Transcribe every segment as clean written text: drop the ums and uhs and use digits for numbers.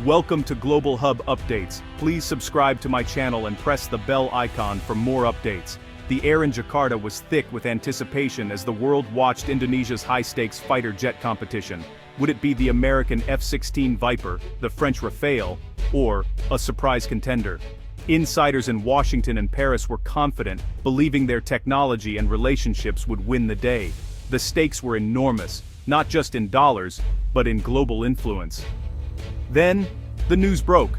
Welcome to Global Hub Updates. Please subscribe to my channel and press the bell icon for more updates. The air in Jakarta was thick with anticipation as the world watched Indonesia's high-stakes fighter jet competition. Would it be the American F-16 Viper, the French Rafale, or a surprise contender? Insiders in Washington and Paris were confident, believing their technology and relationships would win the day. The stakes were enormous, not just in dollars, but in global influence. Then, the news broke.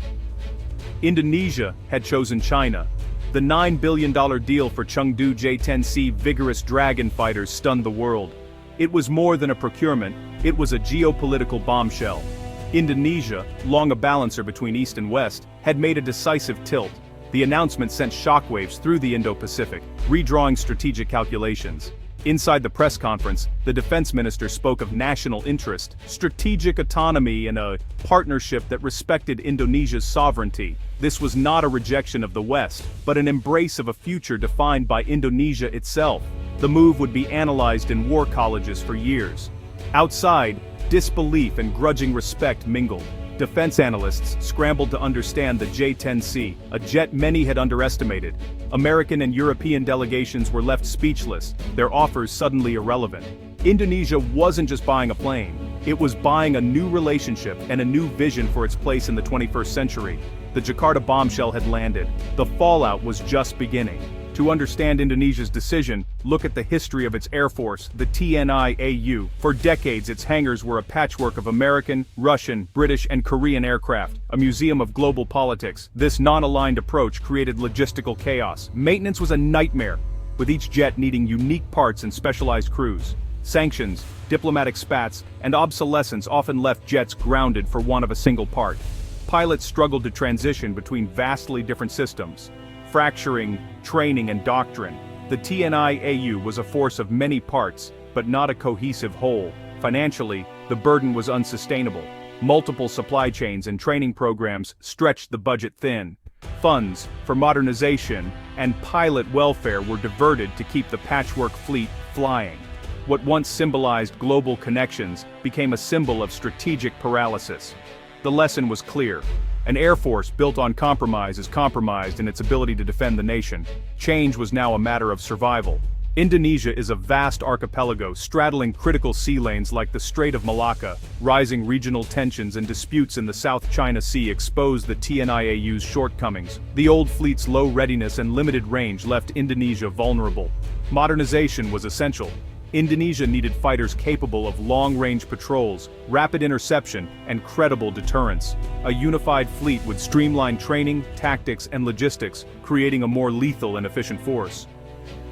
Indonesia had chosen China. The $9 billion deal for Chengdu J-10C vigorous Dragon fighters stunned the world. It was more than a procurement, it was a geopolitical bombshell. Indonesia, long a balancer between East and West, had made a decisive tilt. The announcement sent shockwaves through the Indo-Pacific, redrawing strategic calculations. Inside the press conference, the defense minister spoke of national interest, strategic autonomy, and a partnership that respected Indonesia's sovereignty. This was not a rejection of the West, but an embrace of a future defined by Indonesia itself. The move would be analyzed in war colleges for years. Outside, disbelief and grudging respect mingled. Defense analysts scrambled to understand the J-10C, a jet many had underestimated. American and European delegations were left speechless, their offers suddenly irrelevant. Indonesia wasn't just buying a plane, it was buying a new relationship and a new vision for its place in the 21st century. The Jakarta bombshell had landed. The fallout was just beginning. To understand Indonesia's decision, look at the history of its air force, the TNI-AU. For decades, its hangars were a patchwork of American, Russian, British, and Korean aircraft, a museum of global politics. This non-aligned approach created logistical chaos. Maintenance was a nightmare, with each jet needing unique parts and specialized crews. Sanctions, diplomatic spats, and obsolescence often left jets grounded for want of a single part. Pilots struggled to transition between vastly different systems, fracturing training and doctrine. The TNI-AU was a force of many parts, but not a cohesive whole. Financially, the burden was unsustainable. Multiple supply chains and training programs stretched the budget thin. Funds for modernization and pilot welfare were diverted to keep the patchwork fleet flying. What once symbolized global connections became a symbol of strategic paralysis. The lesson was clear. An air force built on compromise is compromised in its ability to defend the nation. Change was now a matter of survival. Indonesia is a vast archipelago straddling critical sea lanes like the Strait of Malacca. Rising regional tensions and disputes in the South China Sea exposed the TNI-AU's shortcomings. The old fleet's low readiness and limited range left Indonesia vulnerable. Modernization was essential. Indonesia needed fighters capable of long-range patrols, rapid interception, and credible deterrence. A unified fleet would streamline training, tactics, and logistics, creating a more lethal and efficient force.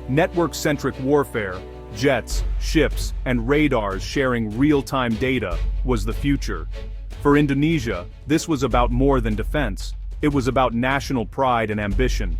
Network-centric warfare, jets, ships, and radars sharing real-time data, was the future. For Indonesia, this was about more than defense. It was about national pride and ambition.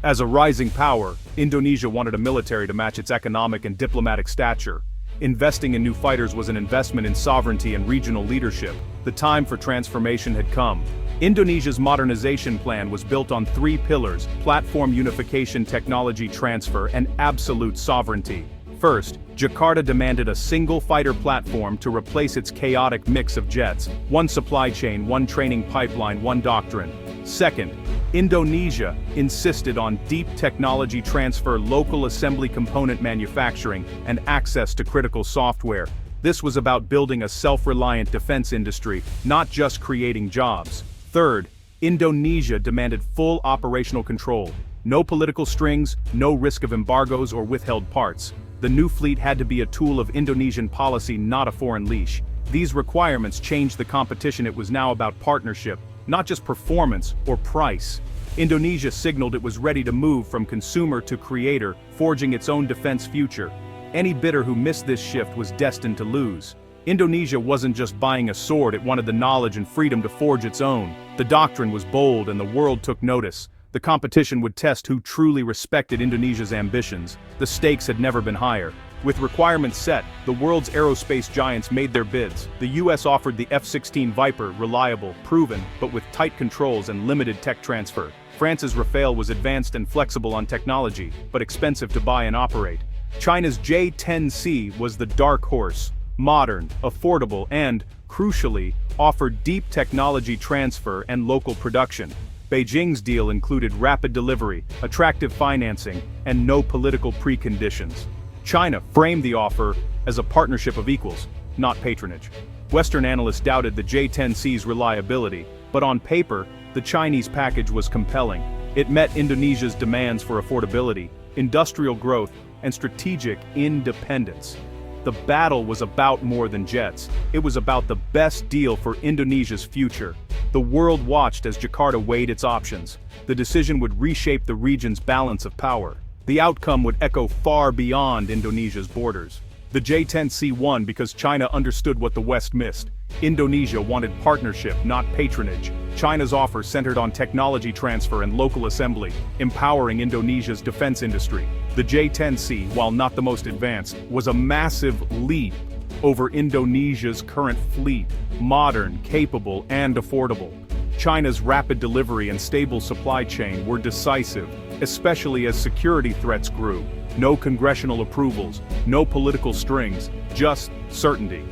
As a rising power, Indonesia wanted a military to match its economic and diplomatic stature. Investing in new fighters was an investment in sovereignty and regional leadership. The time for transformation had come. Indonesia's modernization plan was built on three pillars: platform unification, technology transfer, and absolute sovereignty. First, Jakarta demanded a single fighter platform to replace its chaotic mix of jets. One supply chain, one training pipeline, one doctrine. Second, Indonesia insisted on deep technology transfer, local assembly component manufacturing, and access to critical software. This was about building a self-reliant defense industry, not just creating jobs. Third, Indonesia demanded full operational control. No political strings, no risk of embargoes or withheld parts. The new fleet had to be a tool of Indonesian policy, not a foreign leash. These requirements changed the competition. It was now about partnership, not just performance or price. Indonesia signaled it was ready to move from consumer to creator, forging its own defense future. Any bidder who missed this shift was destined to lose. Indonesia wasn't just buying a sword, it wanted the knowledge and freedom to forge its own. The doctrine was bold and the world took notice. The competition would test who truly respected Indonesia's ambitions. The stakes had never been higher. With requirements set, the world's aerospace giants made their bids. The US offered the F-16 Viper, reliable, proven, but with tight controls and limited tech transfer. France's Rafale was advanced and flexible on technology, but expensive to buy and operate. China's J-10C was the dark horse, modern, affordable, and, crucially, offered deep technology transfer and local production. Beijing's deal included rapid delivery, attractive financing, and no political preconditions. China framed the offer as a partnership of equals, not patronage. Western analysts doubted the J-10C's reliability, but on paper, the Chinese package was compelling. It met Indonesia's demands for affordability, industrial growth, and strategic independence. The battle was about more than jets. It was about the best deal for Indonesia's future. The world watched as Jakarta weighed its options. The decision would reshape the region's balance of power. The outcome would echo far beyond Indonesia's borders. The J-10C won because China understood what the West missed. Indonesia wanted partnership, not patronage. China's offer centered on technology transfer and local assembly, empowering Indonesia's defense industry. The J-10C, while not the most advanced, was a massive leap over Indonesia's current fleet, modern, capable, and affordable. China's rapid delivery and stable supply chain were decisive, especially as security threats grew. No congressional approvals, no political strings, just certainty.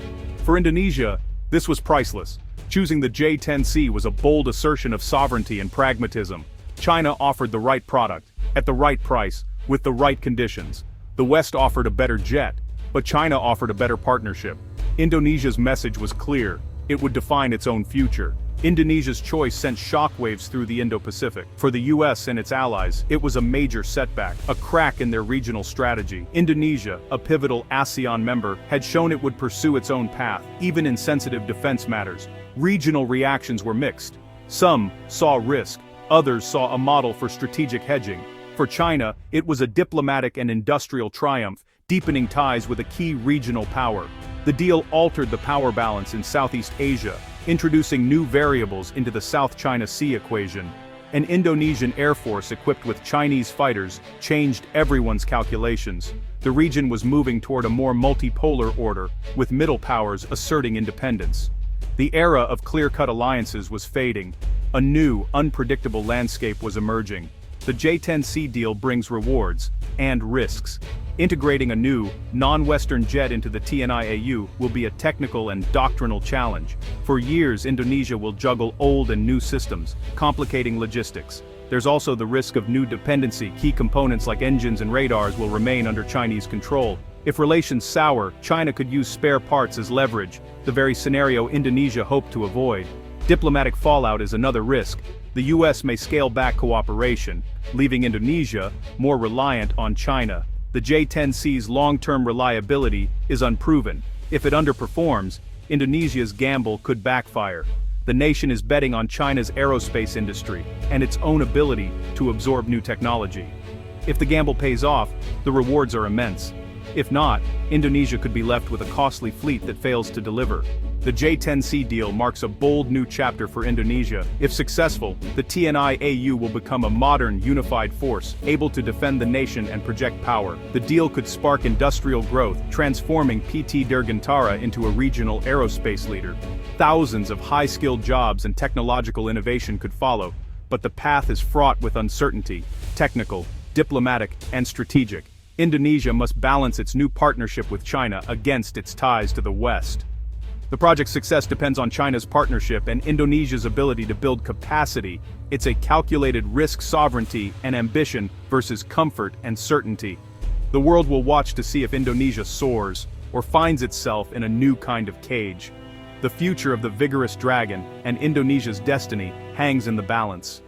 For Indonesia, this was priceless. Choosing the J-10C was a bold assertion of sovereignty and pragmatism. China offered the right product, at the right price, with the right conditions. The West offered a better jet, but China offered a better partnership. Indonesia's message was clear. It would define its own future. Indonesia's choice sent shockwaves through the Indo-Pacific. For the US and its allies, it was a major setback, a crack in their regional strategy. Indonesia, a pivotal ASEAN member, had shown it would pursue its own path, even in sensitive defense matters. Regional reactions were mixed. Some saw risk, others saw a model for strategic hedging. For China, it was a diplomatic and industrial triumph, deepening ties with a key regional power. The deal altered the power balance in Southeast Asia, introducing new variables into the South China Sea equation. An Indonesian air force equipped with Chinese fighters changed everyone's calculations. The region was moving toward a more multipolar order, with middle powers asserting independence. The era of clear-cut alliances was fading. A new, unpredictable landscape was emerging. The J-10C deal brings rewards and risks. Integrating a new, non-Western jet into the TNI-AU will be a technical and doctrinal challenge. For years, Indonesia will juggle old and new systems, complicating logistics. There's also the risk of new dependency. Key components like engines and radars will remain under Chinese control. If relations sour, China could use spare parts as leverage, the very scenario Indonesia hoped to avoid. Diplomatic fallout is another risk. The US may scale back cooperation, leaving Indonesia more reliant on China. The J-10C's long-term reliability is unproven. If it underperforms, Indonesia's gamble could backfire. The nation is betting on China's aerospace industry and its own ability to absorb new technology. If the gamble pays off, the rewards are immense. If not, Indonesia could be left with a costly fleet that fails to deliver. The J-10C deal marks a bold new chapter for Indonesia. If successful, the TNI-AU will become a modern, unified force, able to defend the nation and project power. The deal could spark industrial growth, transforming PT Dirgantara into a regional aerospace leader. Thousands of high-skilled jobs and technological innovation could follow, but the path is fraught with uncertainty, technical, diplomatic, and strategic. Indonesia must balance its new partnership with China against its ties to the West. The project's success depends on China's partnership and Indonesia's ability to build capacity. It's a calculated risk, sovereignty, and ambition versus comfort and certainty. The world will watch to see if Indonesia soars or finds itself in a new kind of cage. The future of the vigorous dragon and Indonesia's destiny hangs in the balance.